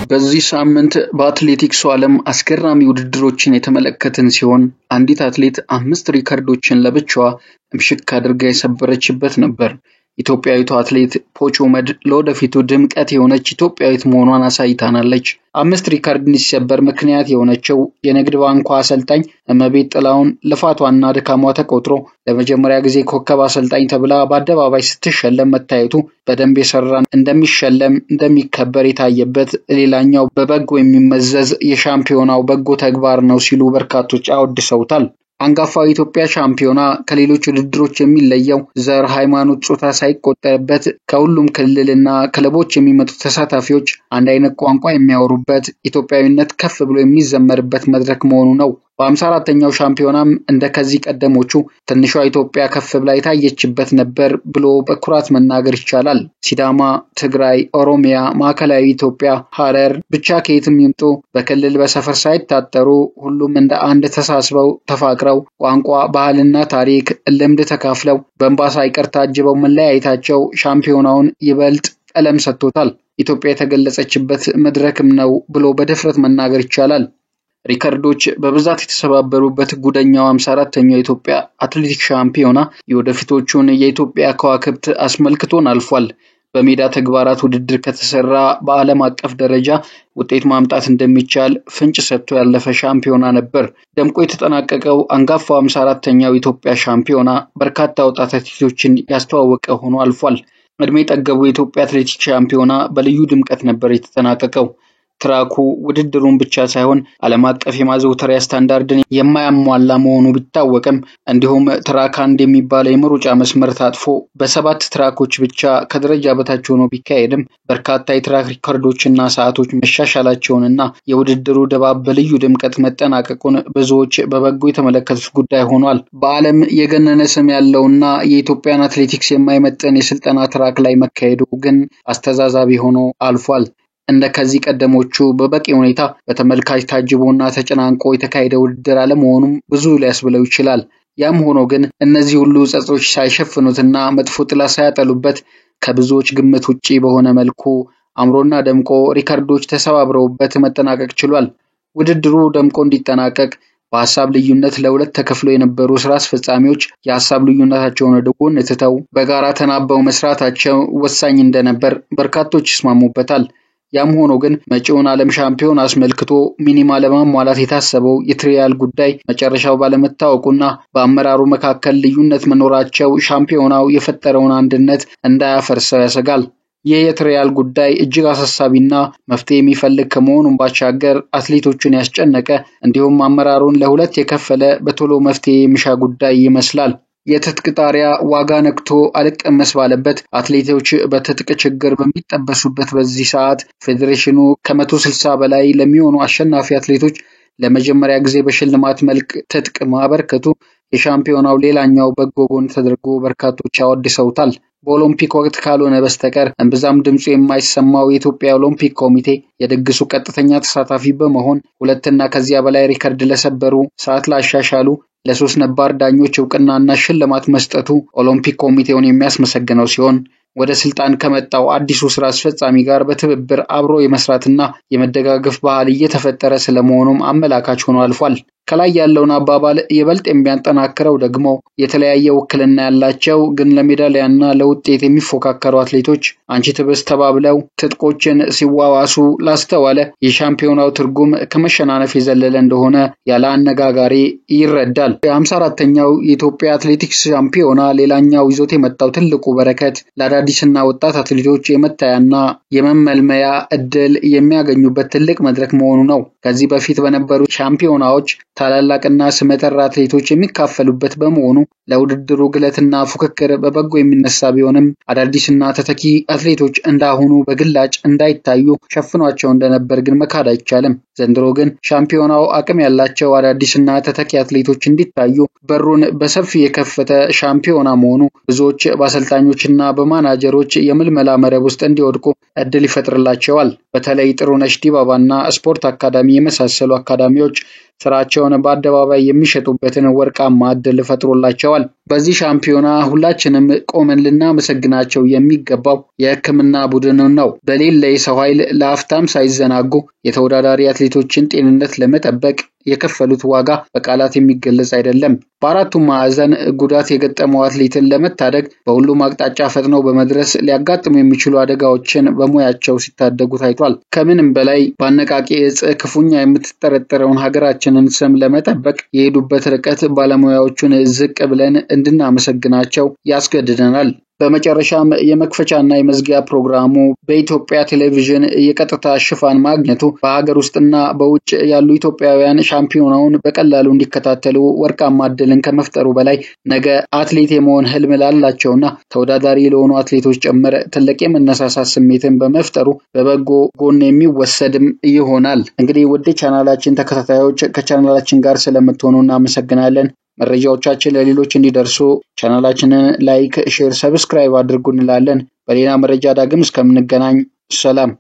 በዚህ ሳምንት በአትሌቲክሱ ዓለም አስገራሚ ውድድሮችን የተመለከትን ሲሆን አንዲት አትሌት 5 ሪከርዶችን ለብቻዋ ምሽክ አድርጋ የሰበረችበት ነበር። ኢትዮጵያዊቷ አትሌት ፖቹ ኡመድ ለወደፊቱ ድምቀት የሆነች ኢትዮጵያዊት መሆኗን አሳይታናለች። 5 ሪከርድ እንዲሰበር ምክንያት የሆነችው የንግድ ባንኳ አሰልጣኝ እመቤት ጥላውን ልፋቷና ድካሟ ተቆጥሮ ለመጀመሪያ ጊዜ ኮከብ አሰልጣኝ ተብላ በአደባባይ ስትሸለም መታየቱ በደንብ የሰራን እንደሚከበር የታየበት ሌላኛው በበጎ የሚመዘዝ የሻምፒዮናው በጎ ተግባር ነው ሲሉ በርካቶች አወድሰውታል። አንጋፋው የኢትዮጵያ ሻምፒዮና ከሌሎች ውድድሮች የሚለየው ዘር፣ ሃይማኖት፣ ጾታ ሳይቆጠርበት ከሁሉም ክልልና ክለቦች የሚመጡ ተሳታፊዎች አንድ አይነት ቋንቋ የሚያወሩበት ኢትዮጵያዊነት ከፍ ብሎ የሚዘመርበት መድረክ መሆኑ ነው። በ54ኛው ሻምፒዮናም እንደከዚህ ቀደሞቹ ትንሿ ኢትዮጵያ ከፍ ብላ የታየችበት ነበር ብሎ በኩራት መናገር ይቻላል። ሲዳማ፣ ትግራይ፣ ኦሮሚያ፣ ማዕከላዊ ኢትዮጵያ፣ ሐረር ብቻ ከየትም ይምጡ በክልል በሰፈር ሳይታጠሩ ሁሉም እንደ አንድ ተሳስበው ተፋቅረው ቋንቋ፣ ባህልና ታሪክ ልምድ ተካፍለው በእንባ ሳይቀር ታጅበው መለያየታቸው ሻምፒዮናውን ይበልጥ ቀለም ሰጥቶታል። ኢትዮጵያ የተገለጸችበት መድረክም ነው ብሎ በድፍረት መናገር ይቻላል። ሪከርዶች በብዛት የተሰባበሩበት ጉደኛው 54ኛው የኢትዮጵያ አትሌቲክስ ሻምፒዮና የወደፊቶቹን የኢትዮጵያ ከዋክብት አስመልክቶን አልፏል። በሜዳ ተግባራት ውድድር ከተሰራ በዓለም አቀፍ ደረጃ ውጤት ማምጣት እንደሚቻል ፍንጭ ሰጥቶ ያለፈ ሻምፒዮና ነበር። ደምቆ የተጠናቀቀው አንጋፋው 54ኛው የኢትዮጵያ ሻምፒዮና በርካታ ወጣት አትሌቶችን ያስተዋወቀ ሆኖ አልፏል። እድሜ ጠገቡ የኢትዮጵያ አትሌቲክስ ሻምፒዮና በልዩ ድምቀት ነበር የተጠናቀቀው። ትራኩ ውድድሩን ብቻ ሳይሆን ዓለም አቀፍ የማዘውተሪያ ስታንዳርድን የማያሟላ መሆኑ ቢታወቅም እንዲሁም ትራክ 1 የሚባለው የመሮጫ መስመር ታጥፎ በ7 ትራኮች ብቻ ከደረጃ በታች ሆኖ ቢካሄድም በርካታ የትራክ ሪከርዶችና ሰዓቶች መሻሻላቸውንና የውድድሩ ድባብ በልዩ ድምቀት መጠናቀቁን ብዙዎች በበጎ የተመለከቱት ጉዳይ ሆኗል። በዓለም የገነነ ስም ያለውና የኢትዮጵያን አትሌቲክስ የማይመጥን የስልጠና ትራክ ላይ መካሄዱ ግን አስተዛዛቢ ሆኖ አልፏል። እንደከዚህ ቀደሞቹ በበቂ ሁኔታ በተመልካች ታጅቦና ተጨናንቆ የተካሄደ ውድድር አለመሆኑም ብዙ ሊያስብለው ይችላል። ያም ሆኖ ግን እነዚህ ሁሉ ጸጾች ሳይሸፍኑትና መጥፎ ጥላ ሳያጠሉበት ከብዙዎች ግምት ውጪ በሆነ መልኩ አምሮና ደምቆ ሪከርዶች ተሰባብረውበት መጠናቀቅ ችሏል። ውድድሩ ደምቆ እንዲጠናቀቅ በሐሳብ ልዩነት ለሁለት ተከፍለው የነበሩ ስራ አስፈጻሚዎች የሐሳብ ልዩነታቸውን ወደ ጎን ትተው በጋራ ተናበው መስራታቸው ወሳኝ እንደነበር በርካቶች ይስማሙበታል። ያም ሆኖ ግን መጪውን ዓለም ሻምፒዮን አስመልክቶ ሚኒማ ለማሟላት የታሰበው የትሪያል ጉዳይ መጨረሻው ባለመታወቁና በአመራሩ መካከል ልዩነት መኖራቸው ሻምፒዮናው የፈጠረውን አንድነት እንዳያፈርሰው ያሰጋል። ይህ የትሪያል ጉዳይ እጅግ አሳሳቢና መፍትሄ የሚፈልግ ከመሆኑም ባሻገር አትሌቶቹን ያስጨነቀ እንዲሁም አመራሩን ለሁለት የከፈለ በቶሎ መፍትሄ የሚሻ ጉዳይ ይመስላል። የትጥቅ ጣሪያ ዋጋ ነክቶ አልቀመስ ባለበት አትሌቶች በትጥቅ ችግር በሚጠበሱበት በዚህ ሰዓት ፌዴሬሽኑ ከ160 በላይ ለሚሆኑ አሸናፊ አትሌቶች ለመጀመሪያ ጊዜ በሽልማት መልክ ትጥቅ ማበርከቱ የሻምፒዮናው ሌላኛው በጎ ጎን ተደርጎ በርካቶች አወድሰውታል። በኦሎምፒክ ወቅት ካልሆነ በስተቀር እንብዛም ድምፁ የማይሰማው የኢትዮጵያ ኦሎምፒክ ኮሚቴ የድግሱ ቀጥተኛ ተሳታፊ በመሆን 2 ከዚያ በላይ ሪከርድ ለሰበሩ ሰዓት ላሻሻሉ ለ3 ነባር ዳኞች እውቅናና ሽልማት መስጠቱ ኦሎምፒክ ኮሚቴውን የሚያስመሰግነው ሲሆን ወደ ስልጣን ከመጣው አዲሱ ስራ አስፈጻሚ ጋር በትብብር አብሮ የመስራትና የመደጋገፍ ባህል እየተፈጠረ ስለመሆኑም አመላካች ሆኖ አልፏል። ከላይ ያለውን አባባል ይበልጥ የሚያጠናክረው ደግሞ የተለያየ ውክልና ያላቸው ግን ለሜዳሊያና ለውጤት የሚፎካከሩ አትሌቶች አንቺ ትብስ ተባብለው ትጥቆችን ሲዋዋሱ ላስተዋለ የሻምፒዮናው ትርጉም ከመሸናነፍ የዘለለ እንደሆነ ያለ አነጋጋሪ ይረዳል። የ54ኛው የኢትዮጵያ አትሌቲክስ ሻምፒዮና ሌላኛው ይዞት የመጣው ትልቁ በረከት ለአዳዲስና ወጣት አትሌቶች የመታያና የመመልመያ እድል የሚያገኙበት ትልቅ መድረክ መሆኑ ነው። ከዚህ በፊት በነበሩ ሻምፒዮናዎች ታላላቅና ስመጥር አትሌቶች የሚካፈሉበት በመሆኑ ለውድድሩ ግለትና ፉክክር በበጎ የሚነሳ ቢሆንም አዳዲስና ተተኪ አትሌቶች እንዳሁኑ በግላጭ እንዳይታዩ ሸፍኗቸው እንደነበር ግን መካድ አይቻልም። ዘንድሮ ግን ሻምፒዮናው አቅም ያላቸው አዳዲስና ተተኪ አትሌቶች እንዲታዩ በሩን በሰፊ የከፈተ ሻምፒዮና መሆኑ ብዙዎች በአሰልጣኞችና በማናጀሮች የምልመላ መረብ ውስጥ እንዲወድቁ እድል ይፈጥርላቸዋል። በተለይ ጥሩነሽ ዲባባና ስፖርት አካዳሚ የመሳሰሉ አካዳሚዎች ስራቸውን በአደባባይ የሚሸጡበትን ወርቃማ ዕድል ፈጥሮላቸዋል። በዚህ ሻምፒዮና ሁላችንም ቆመን ልናመሰግናቸው የሚገባው የሕክምና ቡድኑን ነው። በሌለ የሰው ኃይል ለአፍታም ሳይዘናጉ የተወዳዳሪ አትሌቶችን ጤንነት ለመጠበቅ የከፈሉት ዋጋ በቃላት የሚገለጽ አይደለም። በአራቱም ማዕዘን ጉዳት የገጠመው አትሌትን ለመታደግ በሁሉም አቅጣጫ ፈጥነው በመድረስ ሊያጋጥሙ የሚችሉ አደጋዎችን በሙያቸው ሲታደጉ ታይቷል። ከምንም በላይ በአነቃቂ እጽ ክፉኛ የምትጠረጠረውን ሀገራችንን ስም ለመጠበቅ የሄዱበት ርቀት ባለሙያዎቹን ዝቅ ብለን እንድናመሰግናቸው ያስገድደናል። በመጨረሻም የመክፈቻና የመዝጊያ ፕሮግራሙ በኢትዮጵያ ቴሌቪዥን የቀጥታ ሽፋን ማግኘቱ በሀገር ውስጥና በውጭ ያሉ ኢትዮጵያውያን ሻምፒዮናውን በቀላሉ እንዲከታተሉ ወርቃማ ዕድልን ከመፍጠሩ በላይ ነገ አትሌት የመሆን ህልም ላላቸውና ተወዳዳሪ ለሆኑ አትሌቶች ጭምር ትልቅ የመነሳሳት ስሜትን በመፍጠሩ በበጎ ጎን የሚወሰድም ይሆናል። እንግዲህ ውድ ቻናላችን ተከታታዮች ከቻናላችን ጋር ስለምትሆኑ እናመሰግናለን። መረጃዎቻችን ለሌሎች እንዲደርሱ ቻናላችንን ላይክ፣ ሼር፣ ሰብስክራይብ አድርጉ እንላለን። በሌላ መረጃ ዳግም እስከምንገናኝ ሰላም።